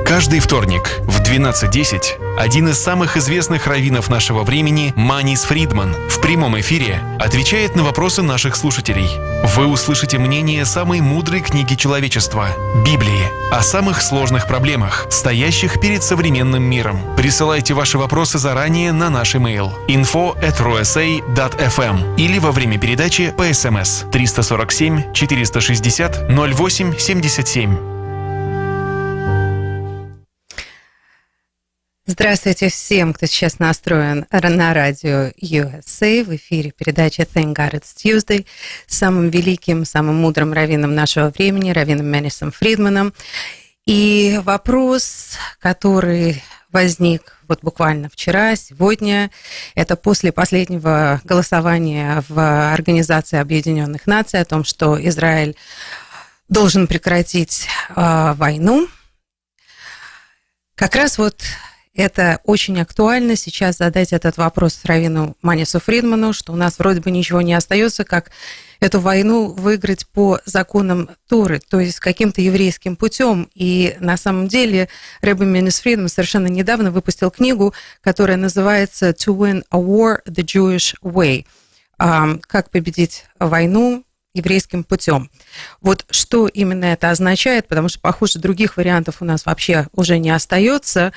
Каждый вторник в 12:10 один из самых известных раввинов нашего времени, Маниса Фридман, в прямом эфире отвечает на вопросы наших слушателей. Вы услышите мнение самой мудрой книги человечества – Библии, о самых сложных проблемах, стоящих перед современным миром. Присылайте ваши вопросы заранее на наш имейл info@rosa.fm или во время передачи по СМС 347 460 0877. Здравствуйте всем, кто сейчас настроен на радио USA. В эфире передача Thank God It's Tuesday с самым великим, самым мудрым раввином нашего времени, раввином Манисом Фридманом. И вопрос, который возник вот буквально вчера, сегодня, это после последнего голосования в Организации Объединенных Наций о том, что Израиль должен прекратить войну. Как раз вот это очень актуально сейчас задать этот вопрос раввину Манису Фридману, что у нас вроде бы ничего не остается, как эту войну выиграть по законам Торы, то есть каким-то еврейским путем. И на самом деле Ребби Манис Фридман совершенно недавно выпустил книгу, которая называется «To win a war the Jewish way». Как победить войну еврейским путем. Вот что именно это означает, потому что, похоже, других вариантов у нас вообще уже не остается.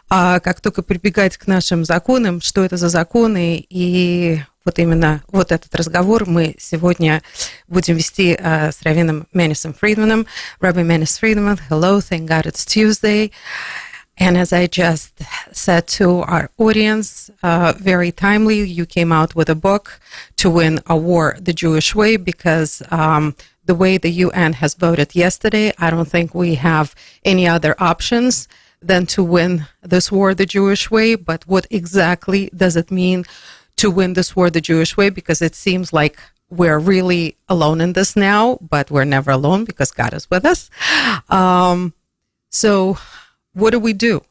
А как только прибегать к нашим законам, что это за законы, и вот именно вот этот разговор мы сегодня будем вести с раввином Манисом Фридманом. Rabbi Manis Friedman, hello, thank God it's Tuesday. And as I just said to our audience, very timely, you came out with a book, To Win a War the Jewish Way, because the way the UN has voted yesterday, I don't think we have any other options than to win this war the Jewish way. But what exactly does it mean to win this war the Jewish way? Because it seems like we're really alone in this now, but we're never alone because God is with us. So what do?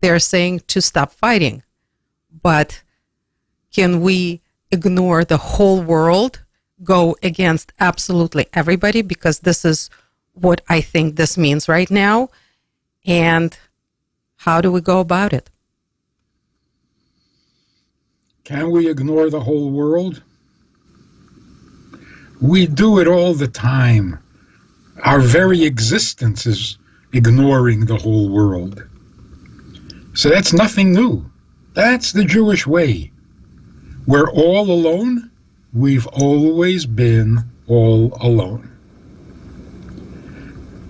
They're saying to stop fighting, but can we ignore the whole world, go against absolutely everybody? Because this is what I think this means right now. And how do we go about it? Can we ignore the whole world? We do it all the time. Our very existence is ignoring the whole world. So that's nothing new. That's the Jewish way. We're all alone. We've always been all alone.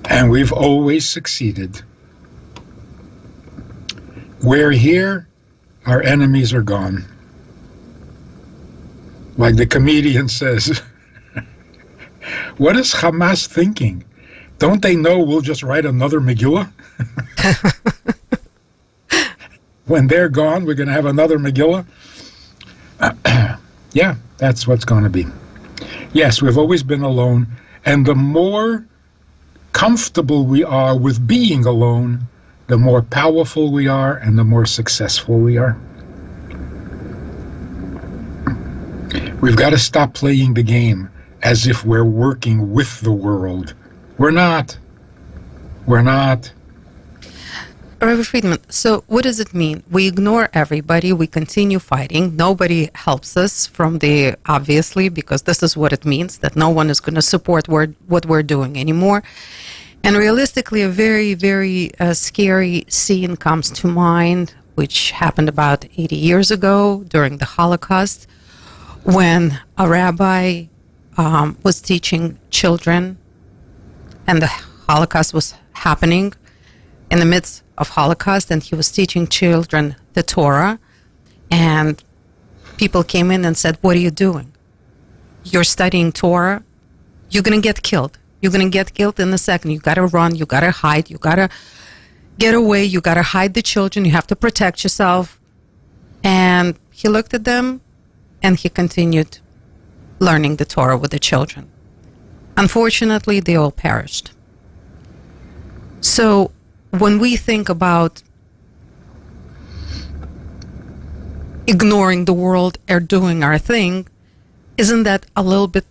And we've always succeeded. We're here, our enemies are gone. Like the comedian says, what is Hamas thinking? Don't they know we'll just write another Megillah? When they're gone, we're going to have another Megillah? Yeah, that's what's going to be. Yes, we've always been alone, and the more comfortable we are with being alone, the more powerful we are and the more successful we are. We've got to stop playing the game as if we're working with the world. We're not. Rabbi Friedman, so what does it mean? We ignore everybody, we continue fighting, nobody helps us from the, obviously, because this is what it means, that no one is going to support what we're doing anymore. And realistically, a very, very scary scene comes to mind, which happened about 80 years ago during the Holocaust, when a rabbi was teaching children, and the Holocaust was happening in the midst of Holocaust, and he was teaching children the Torah, and people came in and said, what are you doing? You're studying Torah, you're going to get killed. You're going to get killed in a second. You got to run, you got to hide, you got to get away, you got to hide the children, you have to protect yourself. And he looked at them and he continued learning the Torah with the children. Unfortunately, they all perished. So when we think about ignoring the world or doing our thing, isn't that a little bit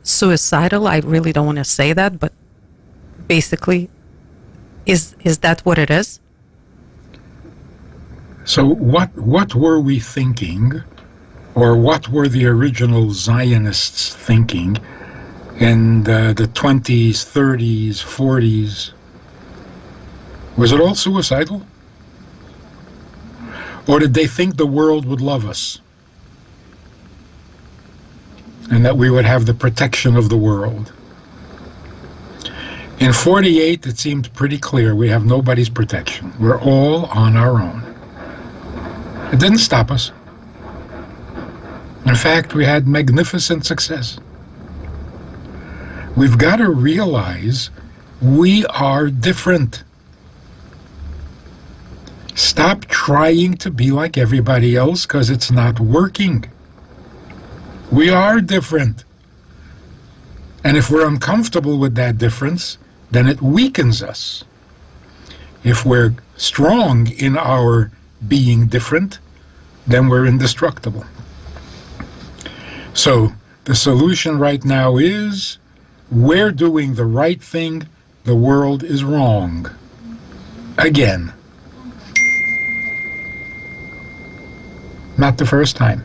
suicidal? I really don't want to say that, but basically. Is that what it is? So what were we thinking, or what were the original Zionists thinking in the 20s, 30s, 40s? Was it all suicidal? Or did they think the world would love us? And that we would have the protection of the world? In 48, it seemed pretty clear we have nobody's protection. We're all on our own. It didn't stop us. In fact, we had magnificent success. We've got to realize we are different. Stop trying to be like everybody else because it's not working. We are different. And if we're uncomfortable with that difference, then it weakens us. If we're strong in our being different, then we're indestructible. So the solution right now is we're doing the right thing, the world is wrong. Again. Not the first time.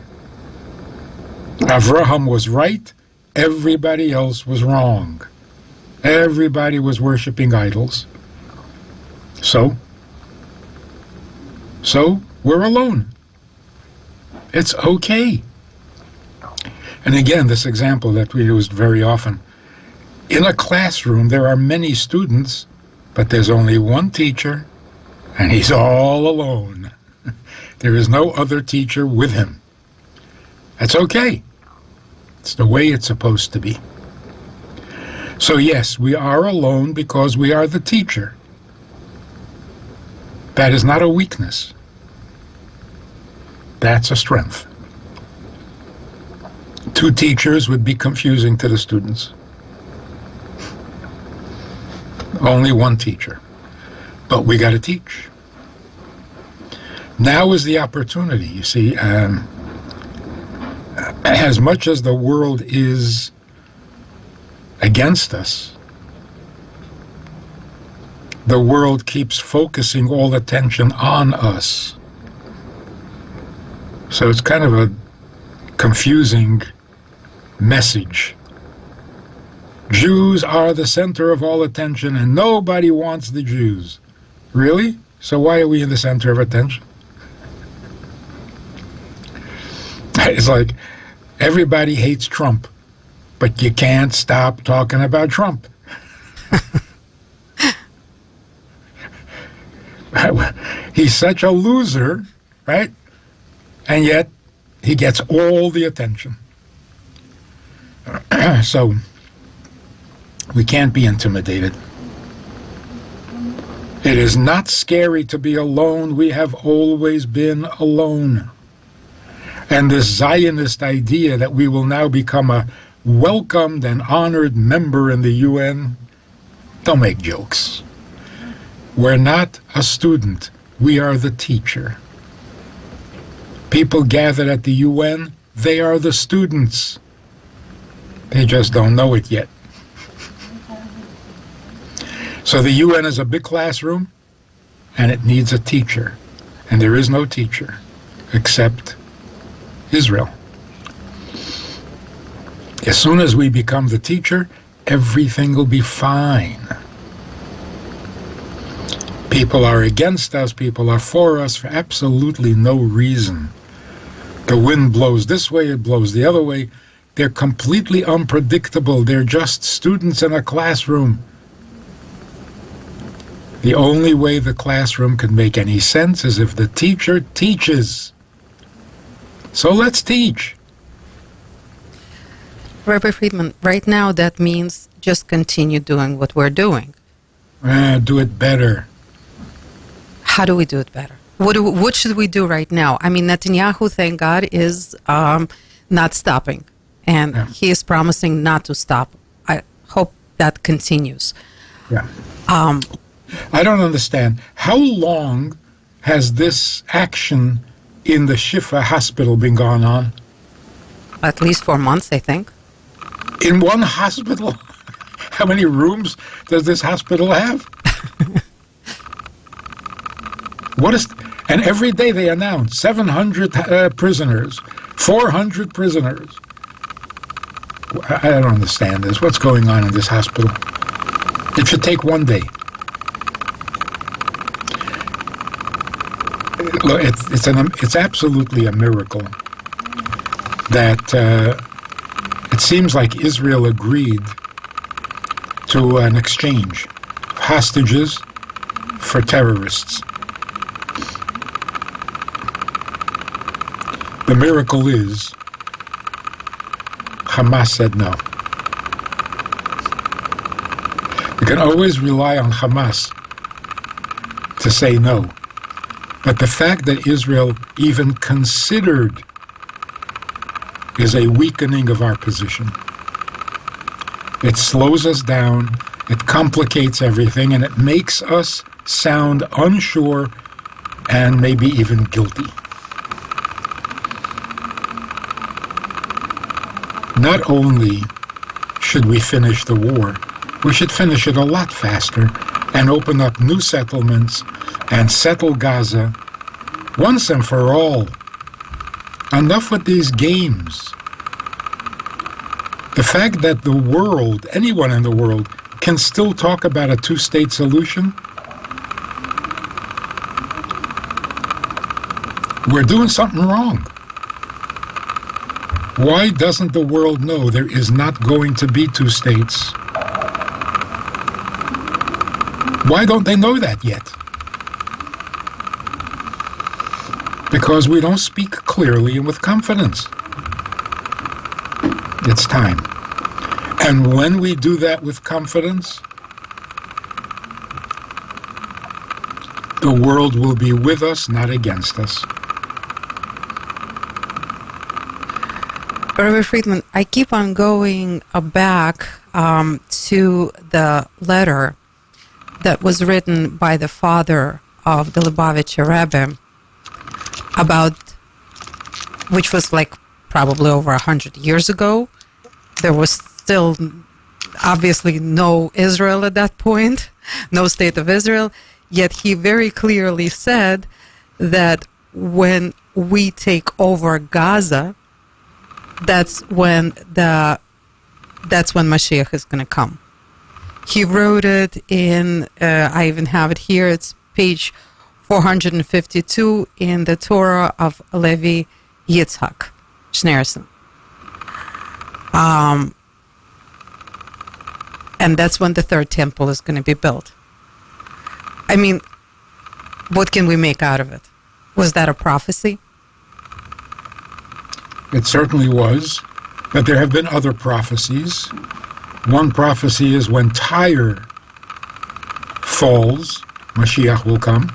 Avraham was right, everybody else was wrong. Everybody was worshiping idols. So we're alone. It's okay. And again, this example that we used very often. In a classroom, there are many students, but there's only one teacher, and he's all alone. There is no other teacher with him. That's okay. It's the way it's supposed to be. So yes, we are alone because we are the teacher. That is not a weakness. That's a strength. Two teachers would be confusing to the students. Only one teacher. But we got to teach. Now is the opportunity, you see. As much as the world is against us, the world keeps focusing all attention on us. So it's kind of a confusing message. Jews are the center of all attention and nobody wants the Jews. Really? So why are we in the center of attention? It's like everybody hates Trump, but you can't stop talking about Trump. He's such a loser, right? And yet he gets all the attention. So we can't be intimidated. It is not scary to be alone. We have always been alone. And this Zionist idea that we will now become a welcomed and honored member in the UN, don't make jokes. We're not a student. We are the teacher. People gathered at the UN, they are the students. They just don't know it yet. So the UN is a big classroom, and it needs a teacher. And there is no teacher except Israel. As soon as we become the teacher, everything will be fine. People are against us, people are for us for absolutely no reason. The wind blows this way, it blows the other way. They're completely unpredictable. They're just students in a classroom. The only way the classroom can make any sense is if the teacher teaches. So let's teach. Rabbi Friedman, right now that means just continue doing what we're doing. Do it better. How do we do it better? What should we do right now? I mean, Netanyahu, thank God, is not stopping. And he is promising not to stop. I hope that continues. Yeah. I don't understand. How long has this action in the Shifa hospital been going on? At least 4 months, I think. In one hospital? How many rooms does this hospital have? And every day they announce 700 prisoners, 400 prisoners. I don't understand this. What's going on in this hospital? It should take one day. Look, it's absolutely a miracle that it seems like Israel agreed to an exchange of hostages for terrorists. The miracle is Hamas said no. You can always rely on Hamas to say no. But the fact that Israel even considered is a weakening of our position. It slows us down, it complicates everything, and it makes us sound unsure and maybe even guilty. Not only should we finish the war, we should finish it a lot faster and open up new settlements and settle Gaza once and for all. Enough with these games. The fact that the world, anyone in the world, can still talk about a two-state solution, we're doing something wrong. Why doesn't the world know there is not going to be two states? Why don't they know that yet? Because we don't speak clearly and with confidence. It's time. And when we do that with confidence, the world will be with us, not against us. Rabbi Fridman, I keep on going back to the letter that was written by the father of the Lubavitcher Rebbe about, which was like probably over 100 years ago. There was still obviously no Israel at that point, no state of Israel, yet he very clearly said that when we take over Gaza, that's when Mashiach is going to come. He wrote it in, I even have it here, it's page 452 in the Torah of Levi Yitzhak Schneerson. And that's when the third temple is going to be built. I mean, what can we make out of it? Was that a prophecy? It certainly was, but there have been other prophecies. One prophecy is when Tyre falls, Mashiach will come.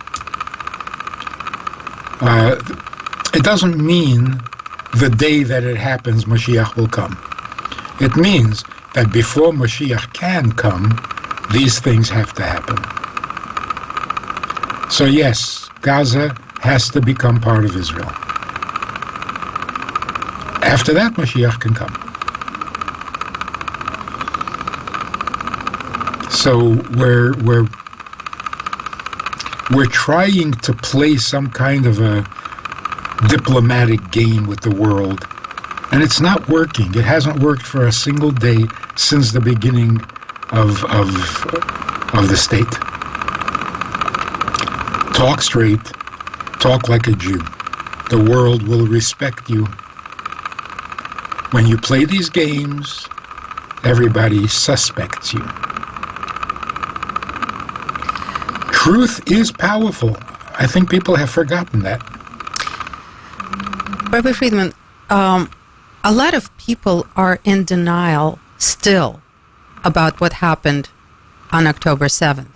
It doesn't mean the day that it happens, Mashiach will come. It means that before Mashiach can come, these things have to happen. So yes, Gaza has to become part of Israel. After that, Mashiach can come. So we're trying to play some kind of a diplomatic game with the world, and it's not working. It hasn't worked for a single day since the beginning of the state. Talk straight, talk like a Jew. The world will respect you. When you play these games, everybody suspects you. Truth is powerful. I think people have forgotten that. Rabbi Fridman, a lot of people are in denial still about what happened on October 7th.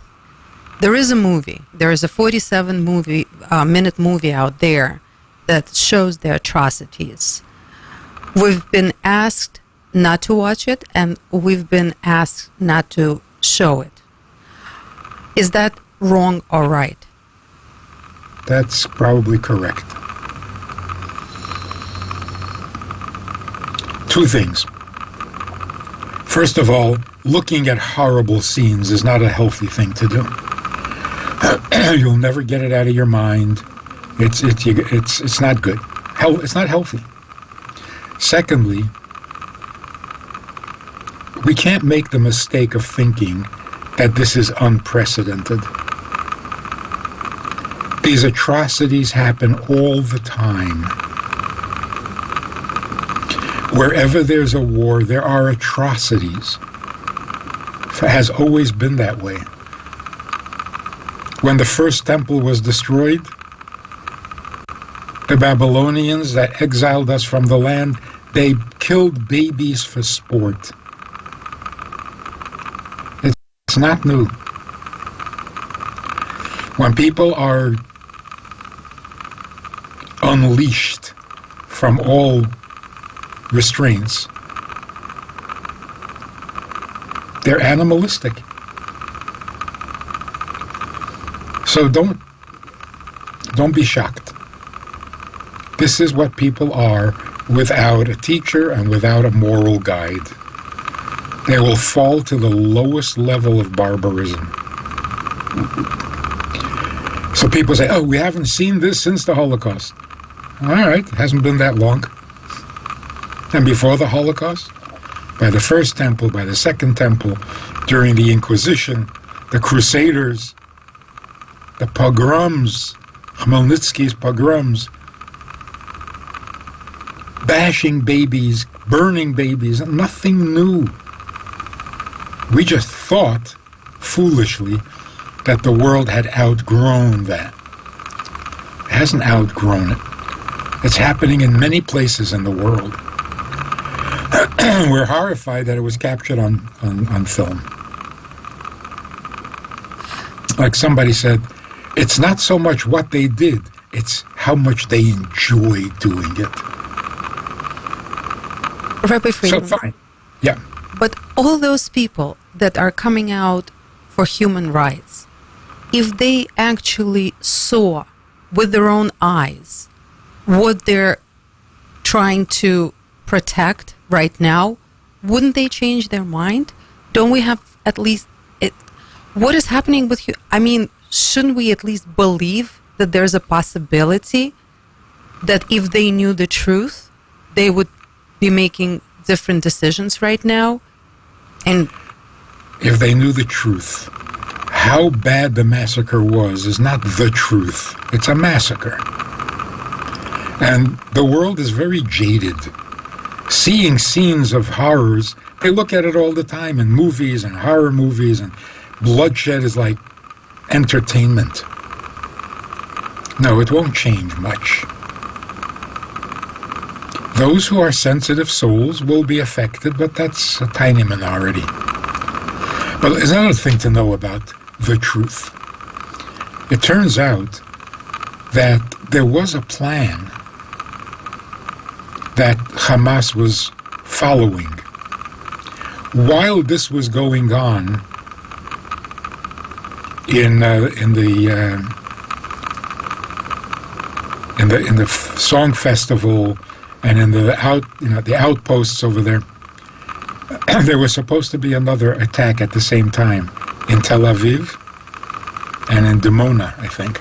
There is a movie. There is a 47-minute movie out there that shows the atrocities. We've been asked not to watch it, and we've been asked not to show it. Is that wrong or right? That's probably correct. Two things. First of all, looking at horrible scenes is not a healthy thing to do. You'll never get it out of your mind. It's not good. It's not healthy. Secondly, we can't make the mistake of thinking that this is unprecedented. These atrocities happen all the time. Wherever there's a war, there are atrocities. It has always been that way. When the first temple was destroyed, the Babylonians that exiled us from the land, they killed babies for sport. It's not new. When people are unleashed from all restraints, they're animalistic. So don't be shocked. This is what people are without a teacher and without a moral guide. They will fall to the lowest level of barbarism. So people say, oh, we haven't seen this since the Holocaust. All right, it hasn't been that long. And before the Holocaust, by the first temple, by the second temple, during the Inquisition, the Crusaders, the pogroms, Khmelnytsky's pogroms, bashing babies, burning babies, nothing new. We just thought, foolishly, that the world had outgrown that. It hasn't outgrown it. It's happening in many places in the world. We're horrified that it was captured on film. Like somebody said, it's not so much what they did, it's how much they enjoy doing it. Rabbi Friedman. So fine. Yeah. But all those people that are coming out for human rights, if they actually saw with their own eyes what they're trying to protect right now, wouldn't they change their mind? Don't we have at least what is happening with you? I mean, shouldn't we at least believe that there's a possibility that if they knew the truth, they would be making different decisions right now? And if they knew the truth, how bad the massacre was is not the truth. It's a massacre. And the world is very jaded. Seeing scenes of horrors, they look at it all the time in movies and horror movies, and bloodshed is like entertainment. No, it won't change much. Those who are sensitive souls will be affected, but that's a tiny minority. But there's another thing to know about the truth. It turns out that there was a plan that Hamas was following. While this was going on in the song festival and in the outposts over there, there was supposed to be another attack at the same time in Tel Aviv and in Dimona, I think.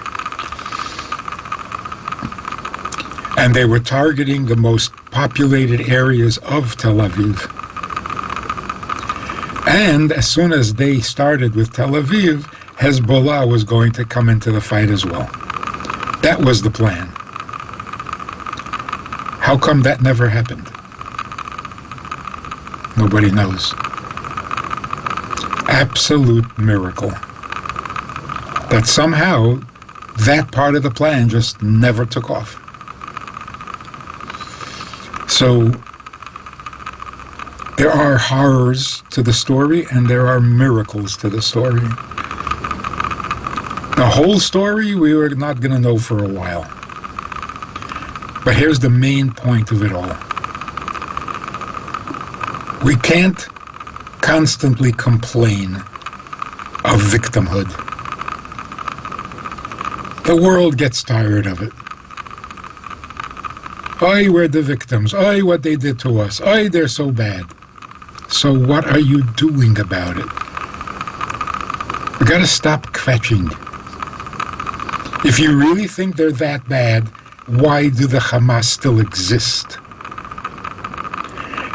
And they were targeting the most populated areas of Tel Aviv. And as soon as they started with Tel Aviv, Hezbollah was going to come into the fight as well. That was the plan. How come that never happened? Nobody knows. Absolute miracle. That somehow that part of the plan just never took off. So there are horrors to the story and there are miracles to the story. The whole story we were not going to know for a while. But here's the main point of it all. We can't constantly complain of victimhood. The world gets tired of it. Ay, we're the victims. Ay, what they did to us. Ay, they're so bad. So what are you doing about it? We got to stop kvetching. If you really think they're that bad, why do the Hamas still exist?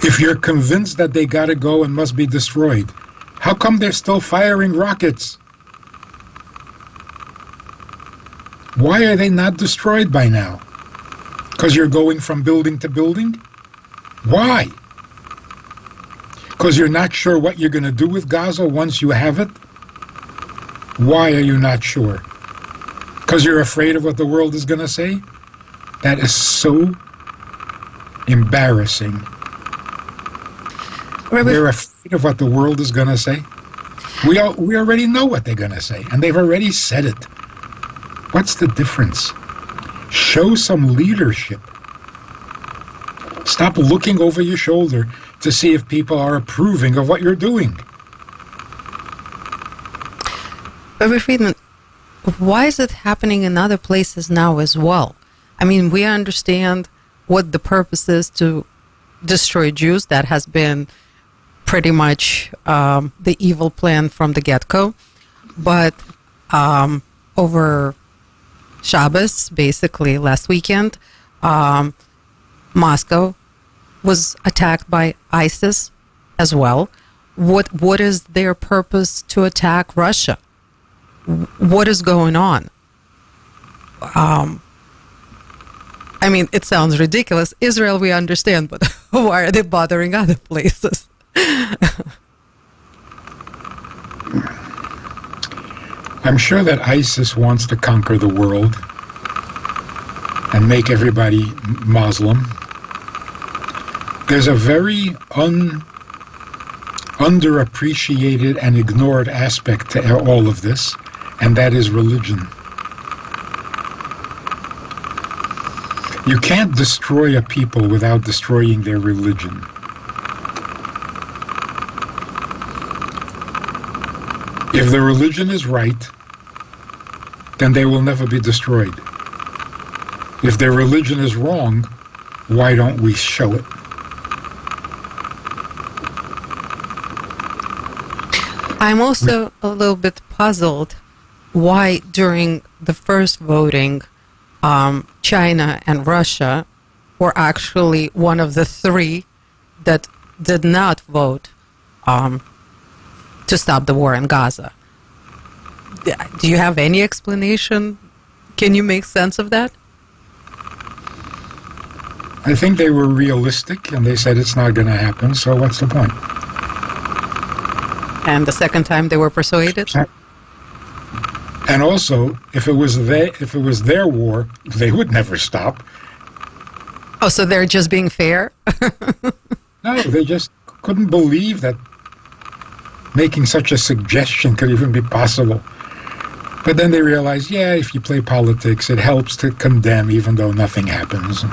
If you're convinced that they got to go and must be destroyed, how come they're still firing rockets? Why are they not destroyed by now? Because you're going from building to building? Why? Because you're not sure what you're going to do with Gaza once you have it? Why are you not sure? Because you're afraid of what the world is going to say? That is so embarrassing. They're afraid of what the world is going to say. We already know what they're going to say, and they've already said it. What's the difference? Show some leadership. Stop looking over your shoulder to see if people are approving of what you're doing. Rabbi Friedman, why is it happening in other places now as well? I mean, we understand what the purpose is to destroy Jews. That has been pretty much the evil plan from the get-go. But over Shabbos, basically last weekend, Moscow was attacked by ISIS as well. What is their purpose to attack Russia? What is going on? I mean, it sounds ridiculous. Israel, we understand, but why are they bothering other places? I'm sure that ISIS wants to conquer the world and make everybody Muslim. There's a very underappreciated and ignored aspect to all of this, and that is religion. You can't destroy a people without destroying their religion. If the religion is right, then they will never be destroyed. If their religion is wrong, why don't we show it? I'm also a little bit puzzled why during the first voting, China and Russia were actually one of the three that did not vote to stop the war in Gaza. Do you have any explanation? Can you make sense of that? I think they were realistic, and they said it's not going to happen, so what's the point? And the second time they were persuaded? And also, if it was their war, they would never stop. Oh, so they're just being fair? No, they just couldn't believe that making such a suggestion could even be possible. But then they realized, yeah, if you play politics, it helps to condemn even though nothing happens.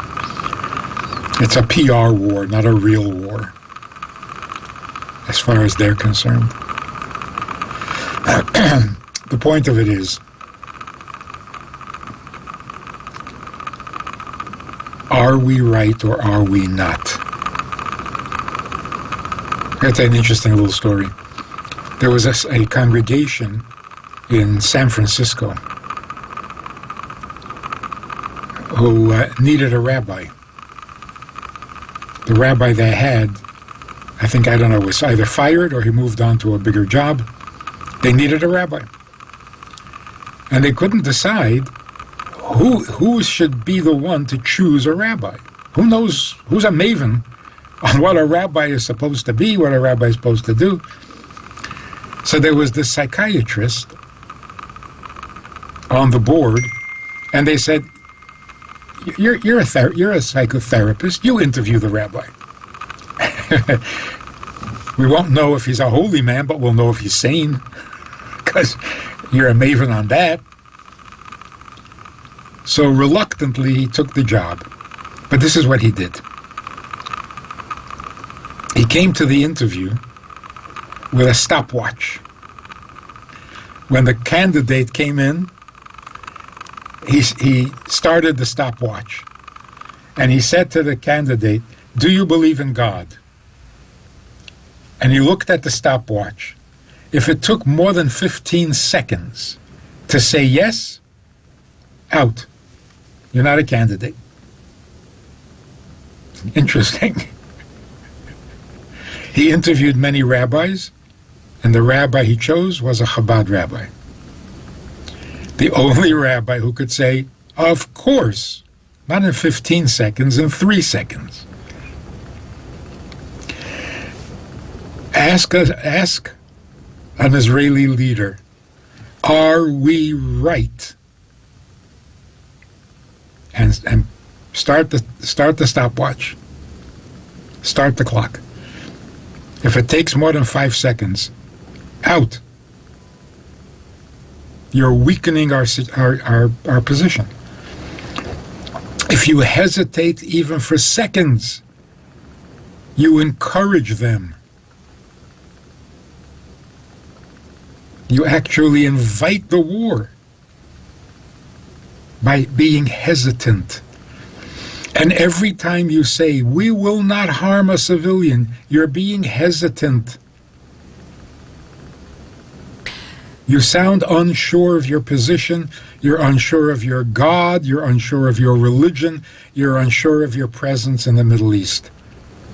It's a PR war, not a real war, as far as they're concerned. The point of it is, are we right or are we not? That's an interesting little story. There was a congregation in San Francisco who needed a rabbi. The rabbi they had, I don't know, was either fired or he moved on to a bigger job. They needed a rabbi. And they couldn't decide who should be the one to choose a rabbi. Who knows, who's a maven on what a rabbi is supposed to be, what a rabbi is supposed to do. So there was this psychiatrist on the board, and they said, you're a psychotherapist, you interview the rabbi. We won't know if he's a holy man, but we'll know if he's sane, because you're a maven on that. So reluctantly, he took the job. But this is what he did. He came to the interview with a stopwatch. When the candidate came in, he started the stopwatch. And he said to the candidate, "Do you believe in God?" and he looked at the stopwatch. If it took more than 15 seconds to say yes, out. You're not a candidate. Interesting. He interviewed many rabbis, and the rabbi he chose was a Chabad rabbi. The only rabbi who could say, of course, not in 15 seconds, in 3 seconds. Ask an Israeli leader, are we right? And start the stopwatch. Start the clock. If it takes more than 5 seconds, out. You're weakening our position. If you hesitate even for seconds, you encourage them. You actually invite the war by being hesitant. And every time you say, we will not harm a civilian, you're being hesitant. You sound unsure of your position, you're unsure of your God, you're unsure of your religion, you're unsure of your presence in the Middle East.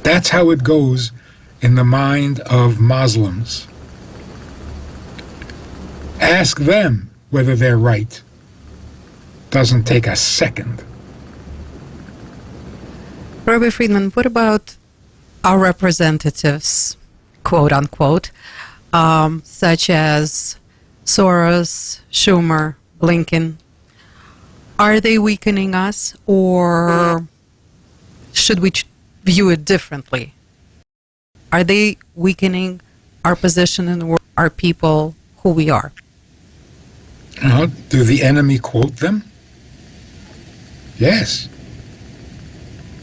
That's how it goes in the mind of Muslims. Ask them whether they're right. Doesn't take a second. Rabbi Friedman, what about our representatives, quote unquote, such as Soros, Schumer, Blinken? Are they weakening us, or should we view it differently? Are they weakening our position in the world, our people, who we are? Do the enemy quote them? Yes.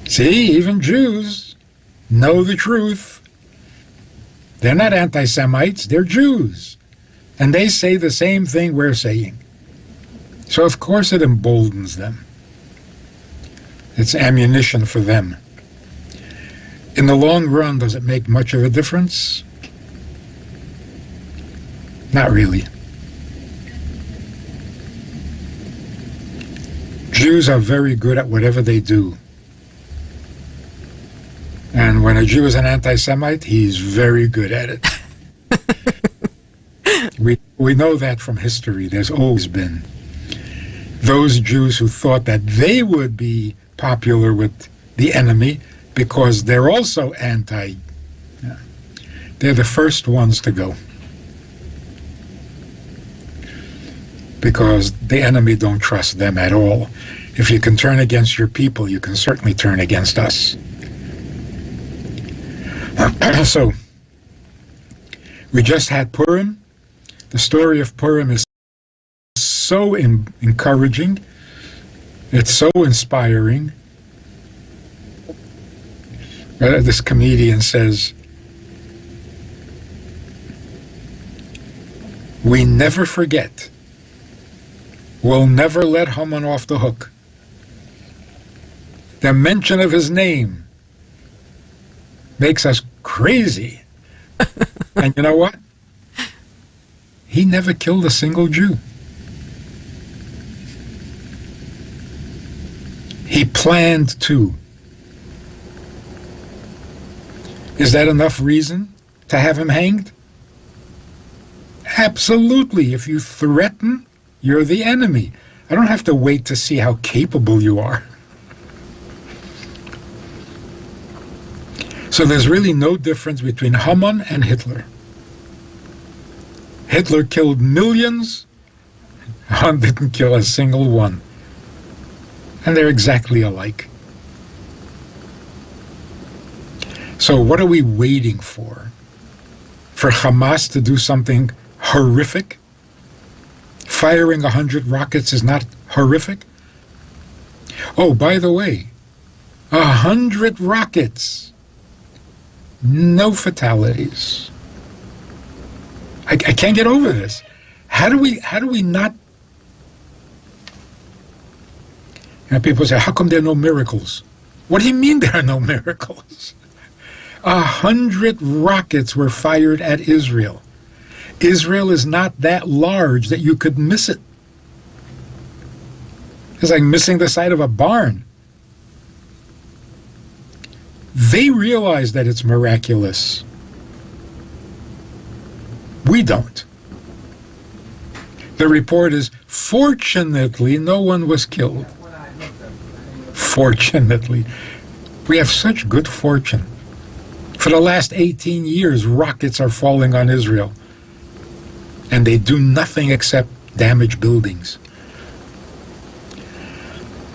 See, even Jews know the truth. They're not anti-Semites, they're Jews. And they say the same thing we're saying. So of course it emboldens them. It's ammunition for them. In the long run, does it make much of a difference? Not really. Jews are very good at whatever they do. And when a Jew is an anti-Semite, he's very good at it. We know that from history. There's always been those Jews who thought that they would be popular with the enemy because they're also anti. They're the first ones to go. Because the enemy don't trust them at all. If you can turn against your people, you can certainly turn against us. So, we just had Purim. The story of Purim is so encouraging. It's so inspiring. This comedian says, we never forget. We'll never let Haman off the hook. The mention of his name makes us crazy. And you know what? He never killed a single Jew. He planned to. Is that enough reason to have him hanged? Absolutely. If you threaten, you're the enemy. I don't have to wait to see how capable you are. So there's really no difference between Haman and Hitler. Hitler killed millions. Han didn't kill a single one. And they're exactly alike. So what are we waiting for? For Hamas to do something horrific? Firing 100 rockets is not horrific? Oh, by the way, 100 rockets. No fatalities. I can't get over this. How do we not? And people say, how come there are no miracles? What do you mean there are no miracles? 100 rockets were fired at Israel. Israel is not that large that you could miss it. It's like missing the side of a barn. They realize that it's miraculous. We don't. The report is, fortunately, no one was killed. Fortunately. We have such good fortune. For the last 18 years, rockets are falling on Israel. And they do nothing except damage buildings.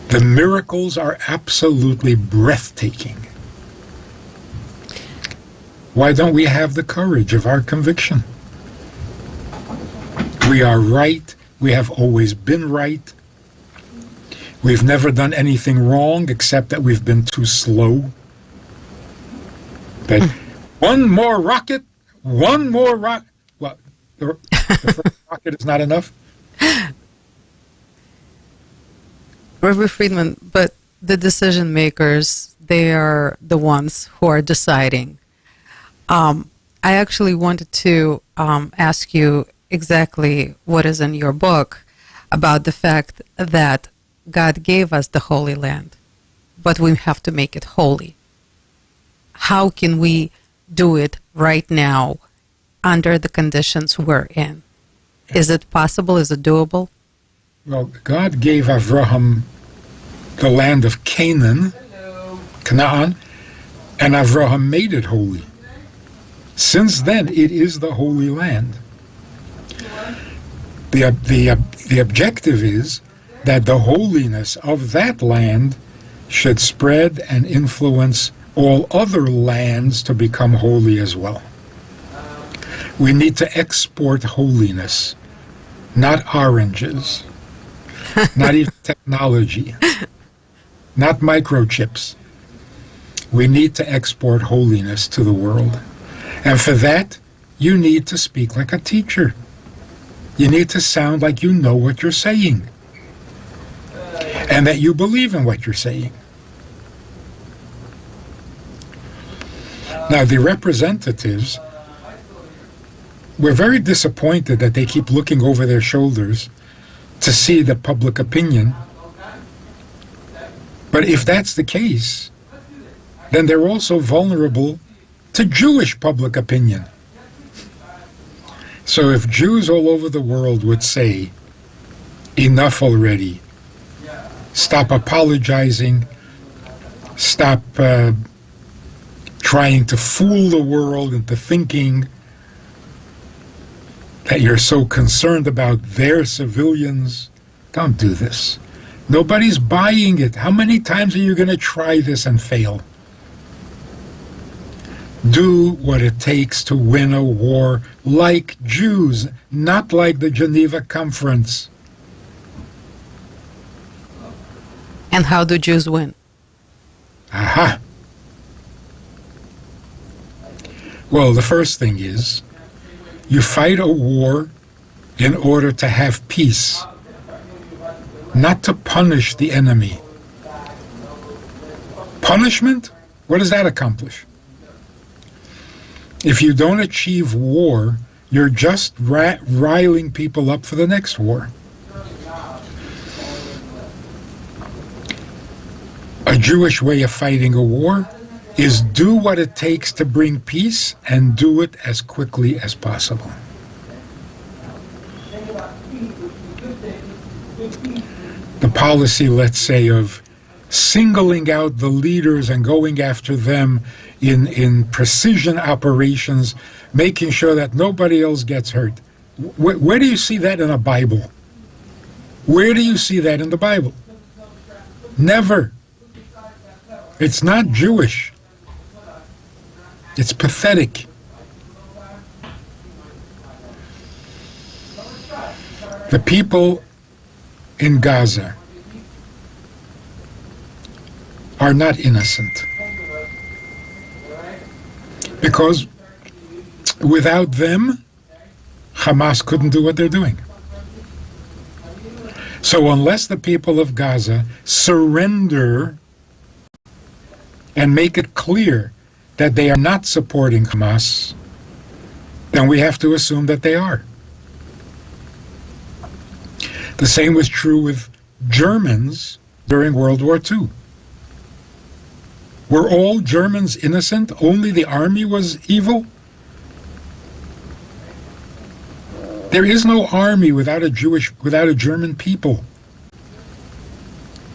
The miracles are absolutely breathtaking. Why don't we have the courage of our conviction? We are right. We have always been right. We've never done anything wrong except that we've been too slow. But one more rocket. Well, the first rocket is not enough. Rabbi Friedman, but the decision makers, they are the ones who are deciding. I actually wanted to ask you exactly what is in your book about the fact that God gave us the Holy Land, but we have to make it holy. How can we do it right now under the conditions we're in? Is it possible? Is it doable? Well, God gave Avraham the land of Canaan, Canaan, and Avraham made it holy. Since then, it is the Holy Land. The objective is that the holiness of that land should spread and influence all other lands to become holy as well. We need to export holiness, not oranges, not even technology, not microchips. We need to export holiness to the world. And for that, you need to speak like a teacher. You need to sound like you know what you're saying, and that you believe in what you're saying. Now, the representatives were very disappointed that they keep looking over their shoulders to see the public opinion. But if that's the case, then they're also vulnerable to Jewish public opinion. So if Jews all over the world would say, enough already, stop apologizing, stop trying to fool the world into thinking that you're so concerned about their civilians, don't do this. Nobody's buying it. How many times are you going to try this and fail? Do what it takes to win a war like Jews, not like the Geneva Conference. And how do Jews win? Aha. Well, the first thing is, you fight a war in order to have peace, not to punish the enemy. Punishment? What does that accomplish? If you don't achieve war, you're just riling people up for the next war. A Jewish way of fighting a war is do what it takes to bring peace and do it as quickly as possible. The policy, let's say, of singling out the leaders and going after them in precision operations, making sure that nobody else gets hurt. Where do you see that in the Bible? Where do you see that in the Bible? Never. It's not Jewish. It's pathetic. The people in Gaza are not innocent, because without them, Hamas couldn't do what they're doing. So unless the people of Gaza surrender and make it clear that they are not supporting Hamas, then we have to assume that they are. The same was true with Germans during World War II. Were all Germans innocent? Only the army was evil? There is no army without a German people.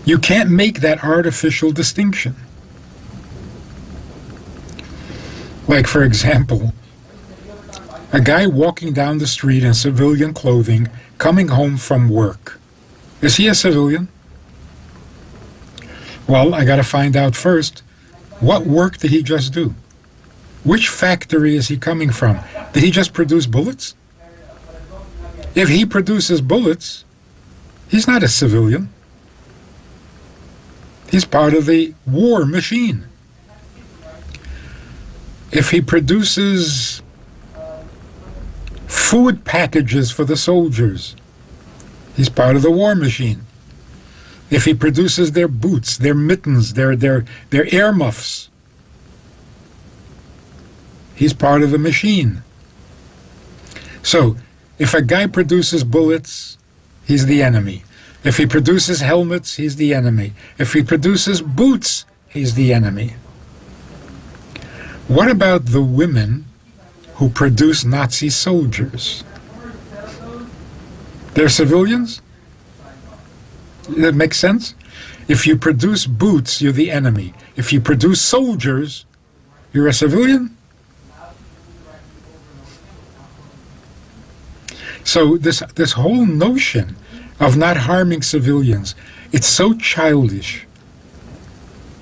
You can't make that artificial distinction. Like, for example, a guy walking down the street in civilian clothing, coming home from work. Is he a civilian? Well, I got to find out first, what work did he just do? Which factory is he coming from? Did he just produce bullets? If he produces bullets, he's not a civilian. He's part of the war machine. If he produces food packages for the soldiers, he's part of the war machine. If he produces their boots, their mittens, their earmuffs, he's part of the machine. So, if a guy produces bullets, he's the enemy. If he produces helmets, he's the enemy. If he produces boots, he's the enemy. What about the women who produce Nazi soldiers? They're civilians? That makes sense? If you produce boots, you're the enemy. If you produce soldiers, you're a civilian? So this whole notion of not harming civilians, it's so childish.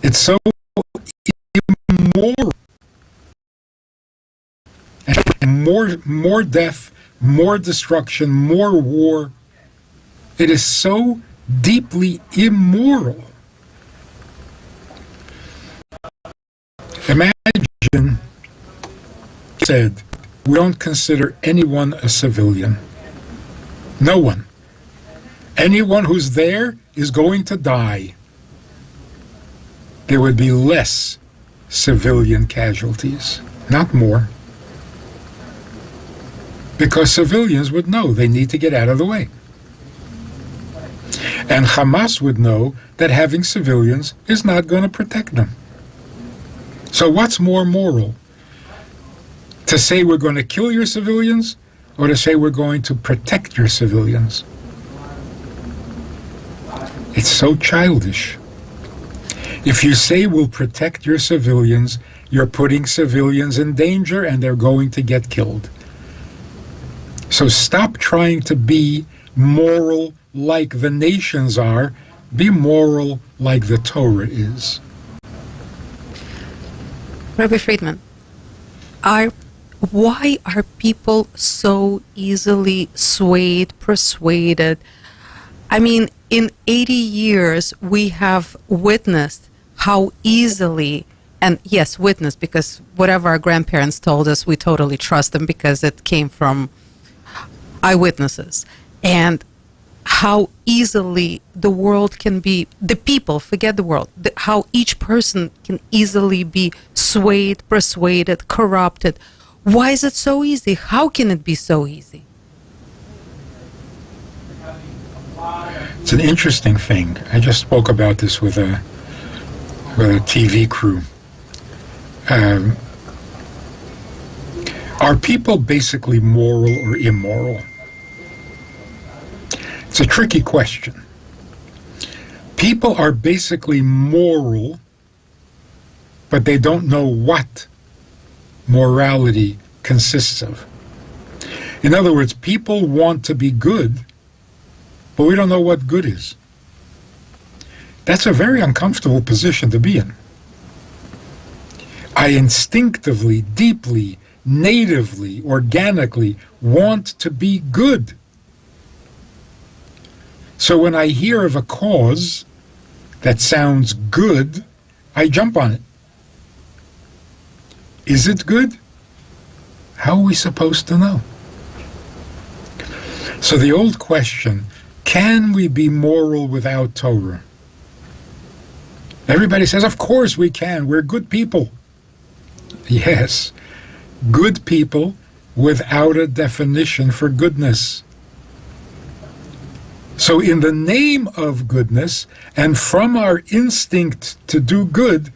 It's so immoral. And more death, more destruction, more war. It is so deeply immoral. Imagine, said, we don't consider anyone a civilian. No one. Anyone who's there is going to die. There would be less civilian casualties, not more. Because civilians would know they need to get out of the way. And Hamas would know that having civilians is not going to protect them. So what's more moral? To say we're going to kill your civilians, or to say we're going to protect your civilians? It's so childish. If you say we'll protect your civilians, you're putting civilians in danger and they're going to get killed. So stop trying to be moral like the nations are. Be moral like the Torah is. Rabbi Fridman, why are people so easily swayed, persuaded? I mean, in 80 years, we have witnessed how easily, and yes, witnessed, because whatever our grandparents told us, we totally trust them because it came from eyewitnesses. And how easily the world can be, the people, forget the world, how each person can easily be swayed, persuaded, corrupted. Why is it so easy? How can it be so easy? It's an interesting thing. I just spoke about this with a TV crew. Are people basically moral or immoral? It's a tricky question. People are basically moral, but they don't know what morality consists of. In other words, people want to be good, but we don't know what good is. That's a very uncomfortable position to be in. I instinctively, deeply, natively, organically want to be good. So when I hear of a cause that sounds good, I jump on it. Is it good? How are we supposed to know? So the old question, can we be moral without Torah? Everybody says, of course we can. We're good people. Yes. Good people without a definition for goodness. So in the name of goodness and from our instinct to do good,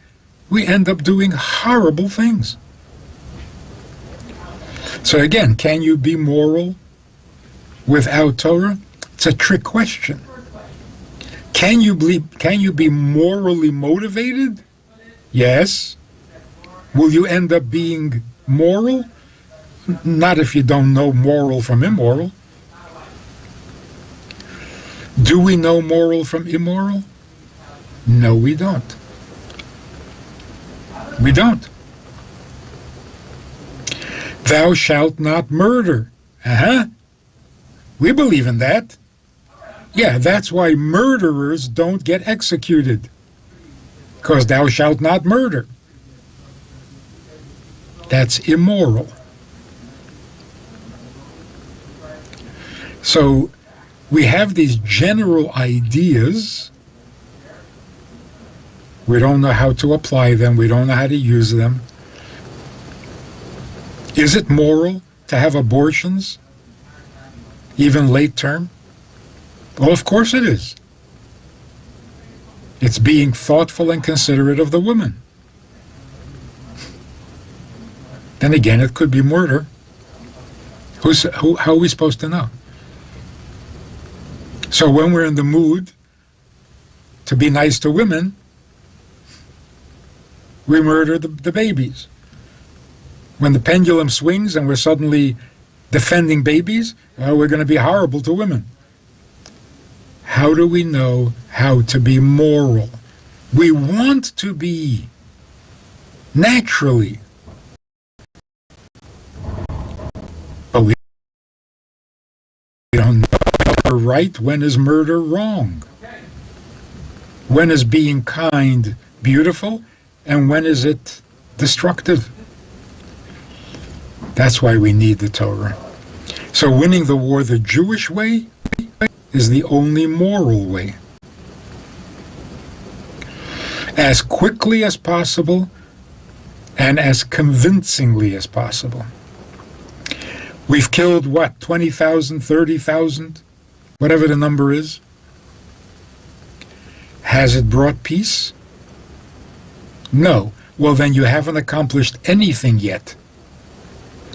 we end up doing horrible things. So again, can you be moral without Torah? It's a trick question. Can you be morally motivated? Yes. Will you end up being moral? Not if you don't know moral from immoral. Do we know moral from immoral? No, we don't. We don't. Thou shalt not murder. We believe in that. Yeah, that's why murderers don't get executed. Because thou shalt not murder. That's immoral. So we have these general ideas. We don't know how to apply them. We don't know how to use them. Is it moral to have abortions, even late term? Well, of course it is. It's being thoughtful and considerate of the woman. Then again, it could be murder. How are we supposed to know? So when we're in the mood to be nice to women, we murder the babies. When the pendulum swings and we're suddenly defending babies, we're going to be horrible to women. How do we know how to be moral? We want to be naturally. But we don't know right. When is murder wrong? When is being kind beautiful? And when is it destructive? That's why we need the Torah. So winning the war the Jewish way is the only moral way. As quickly as possible and as convincingly as possible. We've killed, 20,000, 30,000, whatever the number is. Has it brought peace? No. Well, then you haven't accomplished anything yet.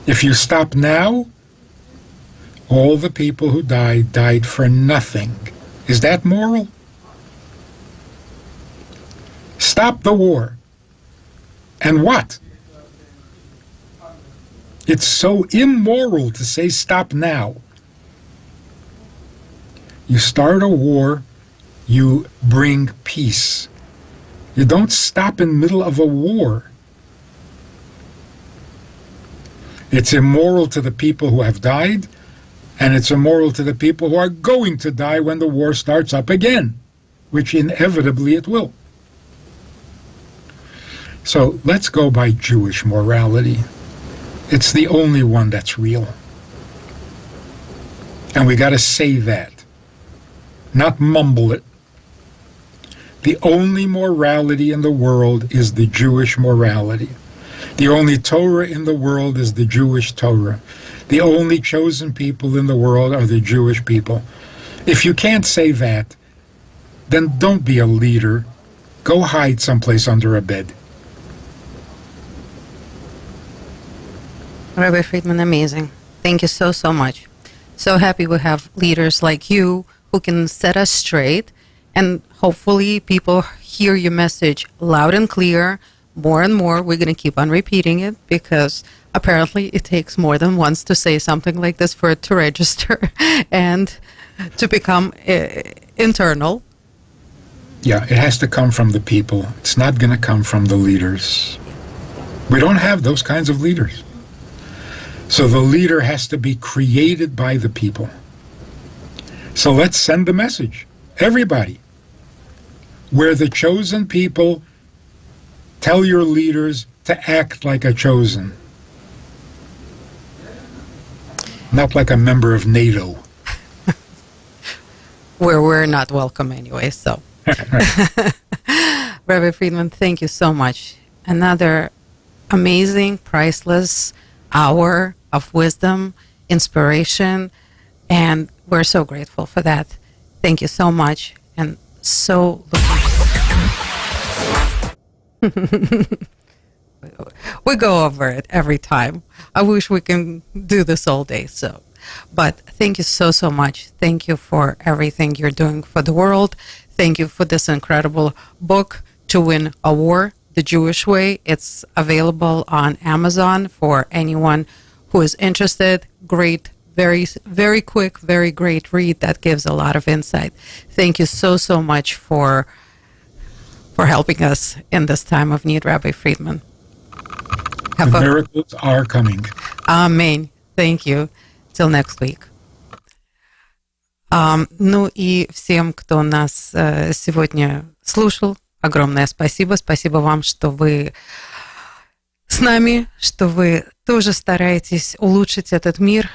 If you stop now, all the people who died for nothing. Is that moral? Stop the war. And what? It's so immoral to say stop now. You start a war, you bring peace. You don't stop in the middle of a war. It's immoral to the people who have died, and it's immoral to the people who are going to die when the war starts up again, which inevitably it will. So let's go by Jewish morality. It's the only one that's real. And we got to say that, not mumble it. The only morality in the world is the Jewish morality. The only Torah in the world is the Jewish Torah. The only chosen people in the world are the Jewish people. If you can't say that, then don't be a leader. Go hide someplace under a bed. Rabbi Fridman, amazing. Thank you so, so much. So happy we have leaders like you who can set us straight, and hopefully people hear your message loud and clear. More and more, we're going to keep on repeating it, because apparently it takes more than once to say something like this for it to register and to become internal. Yeah, it has to come from the people. It's not going to come from the leaders. We don't have those kinds of leaders. So the leader has to be created by the people. So let's send the message. Everybody. We're the chosen people. Tell your leaders to act like a chosen. Not like a member of NATO. Where we're not welcome anyway, so. Rabbi Fridman, thank you so much. Another amazing, priceless hour of wisdom, inspiration, and we're so grateful for that. Thank you so much, and so we go over it every time. I wish we can do this all day. But thank you so much. Thank you for everything you're doing for the world. Thank you for this incredible book, To Win a War, The Jewish Way. It's available on Amazon for anyone who is interested. Great, very, very quick, very great read that gives a lot of insight. Thank you so much for helping us in this time of need, Rabbi Fridman. The miracles are coming. Amen. Thank you. Till next week. Ну и всем, кто нас сегодня слушал, огромное спасибо. Спасибо вам, что вы с нами, что вы тоже стараетесь улучшить этот мир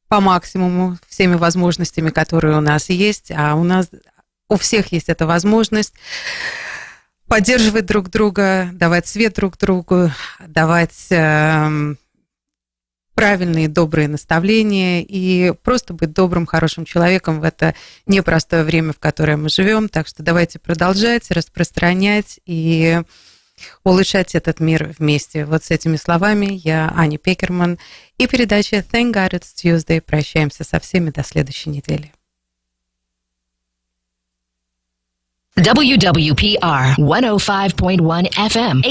по максимуму, всеми возможностями, которые у нас есть. А у всех есть эта возможность поддерживать друг друга, давать свет друг другу, давать правильные, добрые наставления и просто быть добрым, хорошим человеком в это непростое время, в которое мы живем. Так что давайте продолжать, распространять и улучшать этот мир вместе. Вот с этими словами я, Аня Пекерман, и передача Thank God It's Tuesday. Прощаемся со всеми до следующей недели. WWPR 105.1 FM